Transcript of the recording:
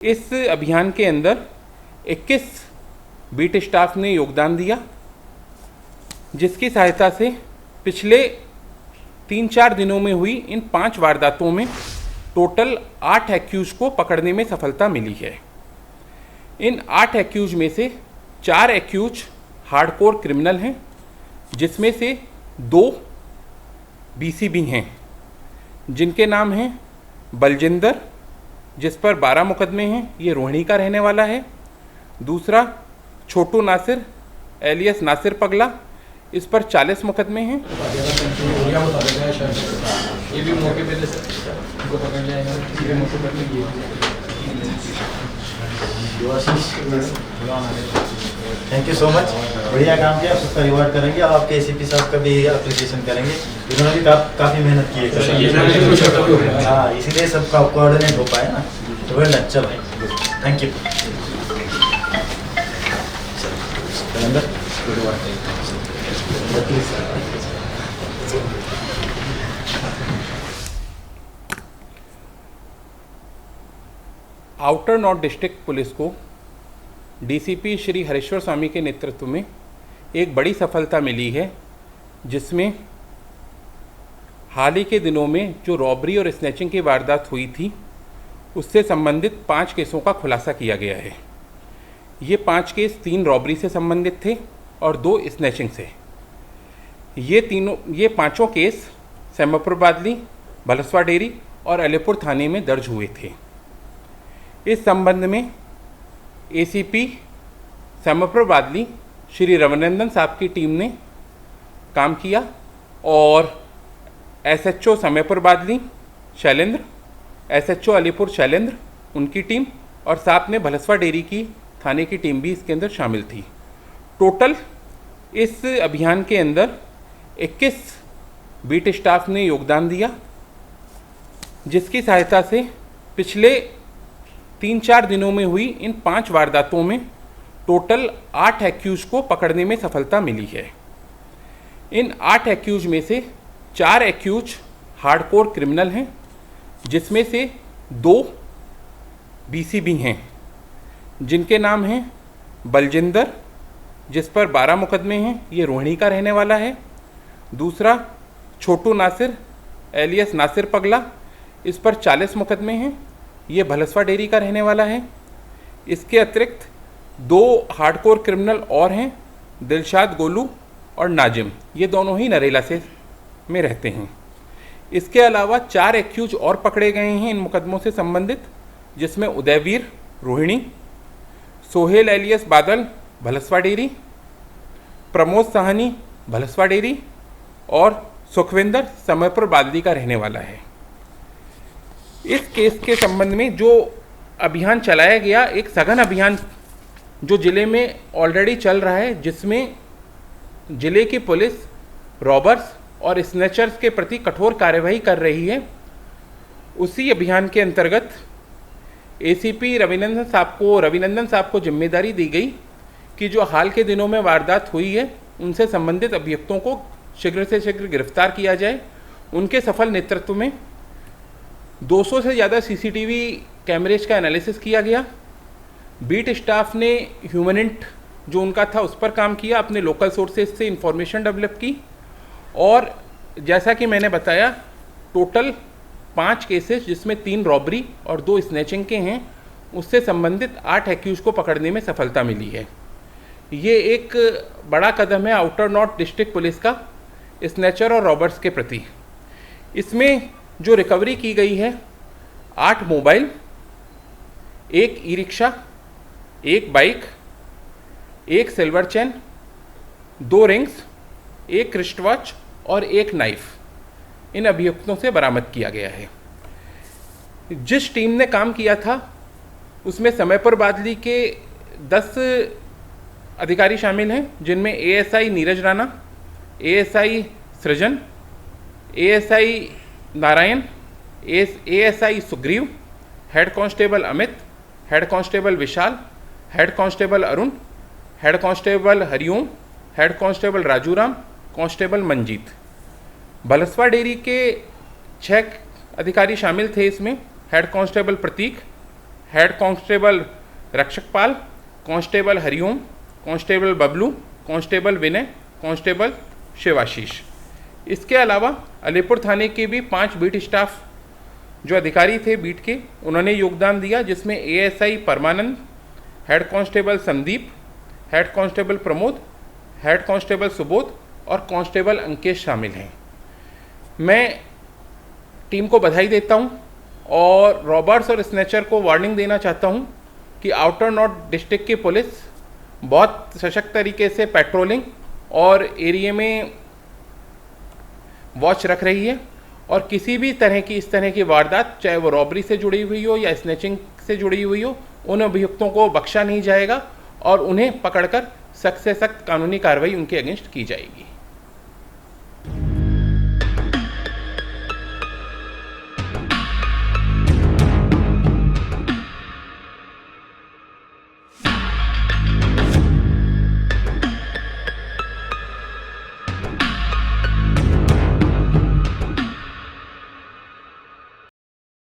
इस अभियान के अंदर 21 बीट स्टाफ ने योगदान दिया, जिसकी सहायता से पिछले 3-4 दिनों में हुई इन 5 वारदातों में टोटल 8 एक्यूज को पकड़ने में सफलता मिली है। इन 8 एक्यूज में से 4 एक्यूज हार्डकोर क्रिमिनल हैं, जिसमें से 2 बीसीबी हैं, जिनके नाम हैं बलजिंदर, जिस पर 12 मुकदमे हैं, ये रोहिणी का रहने वाला है। दूसरा छोटू नासिर एलियस नासिर पगला, इस पर 40 मुकदमे हैं। थैंक यू सो मच, बढ़िया काम किया, उसका रिवार्ड करेंगे। अब आपके एसीपी साहब का भी अप्रिसिएशन करेंगे, इन्होंने भी काफ़ी मेहनत की है। हाँ, इसीलिए सबका कोऑर्डिनेट हो पाया ना, तो वेल डन। चलो, thank you. Outer north district police को डीसीपी श्री हरेश्वर स्वामी के नेतृत्व में एक बड़ी सफलता मिली है, जिसमें हाल ही के दिनों में जो रॉबरी और स्नैचिंग की वारदात हुई थी, उससे संबंधित 5 केसों का खुलासा किया गया है। ये 5 केस 3 रॉबरी से संबंधित थे और 2 स्नैचिंग से। ये पाँचों केस सेमापुर बादली, भलसवा डेरी और अलीपुर थाने में दर्ज हुए थे। इस संबंध में एसीपी सेमापुर बादली श्री रविनंदन साहब की टीम ने काम किया और एसएचओ सेमापुर बादली शैलेंद्र, एसएचओ अलीपुर शैलेंद्र, उनकी टीम और साथ में भलसवा डेरी की थाने की टीम भी इसके अंदर शामिल थी। टोटल इस अभियान के अंदर 21 बीट स्टाफ ने योगदान दिया, जिसकी सहायता से पिछले 3-4 दिनों में हुई इन 5 वारदातों में टोटल 8 एक्यूज को पकड़ने में सफलता मिली है। इन 8 एक्यूज में से 4 एक्यूज हार्डकोर क्रिमिनल हैं, जिसमें से 2 बीसीबी हैं, जिनके नाम हैं बलजिंदर, जिस पर 12 मुकदमे हैं, ये रोहिणी का रहने वाला है। दूसरा छोटू नासिर एलियस नासिर पगला, इस पर 40 मुकदमे हैं, ये भलसवा डेरी का रहने वाला है। इसके अतिरिक्त 2 हार्डकोर क्रिमिनल और हैं, दिलशाद गोलू और नाजिम, ये दोनों ही नरेला से में रहते हैं। इसके अलावा 4 एक्यूज और पकड़े गए हैं इन मुकदमों से संबंधित, जिसमें उदयवीर रोहिणी, सोहेल एलियस बादल भलसवा डेरी, प्रमोद साहनी भलसवा डेरी और सुखविंदर सेमापुर बादली का रहने वाला है। इस केस के संबंध में जो अभियान चलाया गया, एक सघन अभियान जो ज़िले में ऑलरेडी चल रहा है, जिसमें ज़िले की पुलिस रॉबर्स और स्नैचर्स के प्रति कठोर कार्यवाही कर रही है। उसी अभियान के अंतर्गत एसीपी रविनंदन साहब को जिम्मेदारी दी गई कि जो हाल के दिनों में वारदात हुई है, उनसे संबंधित अभियुक्तों को शीघ्र से शीघ्र गिरफ्तार किया जाए। उनके सफल नेतृत्व में 200 से ज़्यादा सीसीटीवी कैमरेज का एनालिसिस किया गया। बीट स्टाफ ने ह्यूमनिंट जो उनका था उस पर काम किया, अपने लोकल सोर्सेज से इंफॉर्मेशन डेवलप की और जैसा कि मैंने बताया, टोटल 5 केसेस, जिसमें 3 रॉबरी और 2 स्नैचिंग के हैं, उससे संबंधित 8 एक्यूज को पकड़ने में सफलता मिली है। ये एक बड़ा कदम है आउटर नॉर्थ डिस्ट्रिक्ट पुलिस का स्नैचर और रॉबर्स के प्रति। इसमें जो रिकवरी की गई है, 8 mobile, 1 e rickshaw, 1 bike, 1 silver chain, 2 rings, 1 wrist watch और 1 नाइफ इन अभियुक्तों से बरामद किया गया है। जिस टीम ने काम किया था, उसमें सेमापुर बादली के 10 अधिकारी शामिल हैं, जिनमें ASI Neeraj Rana, ASI Srijan, ASI Narayan, ASI Sugriv, head constable Amit, head constable Vishal, head constable Arun, head constable Hariom, head constable Rajuram, constable Manjeet. Bhalswa dairy के 6 अधिकारी शामिल थे इसमें, head constable Prateek, head constable Rakshakpal, constable Hariom, constable Bablu, constable Vinay, constable Shivashish. इसके अलावा अलीपुर थाने के भी 5 बीट स्टाफ जो अधिकारी थे बीट के, उन्होंने योगदान दिया, जिसमें ASI Parmanand, head constable Sandeep, head constable Pramod, head constable Subodh और कांस्टेबल अंकेश शामिल हैं। मैं टीम को बधाई देता हूं और रॉबर्स और स्नैचर को वार्निंग देना चाहता हूं कि आउटर नॉर्थ डिस्ट्रिक्ट की पुलिस बहुत सशक्त तरीके से पेट्रोलिंग और एरिया में वॉच रख रही है और किसी भी तरह की इस तरह की वारदात, चाहे वो रॉबरी से जुड़ी हुई हो या स्नैचिंग से जुड़ी हुई हो, उन अभियुक्तों को बख्शा नहीं जाएगा और उन्हें पकड़कर सख्त से सख्त कानूनी कार्रवाई उनके अगेंस्ट की जाएगी।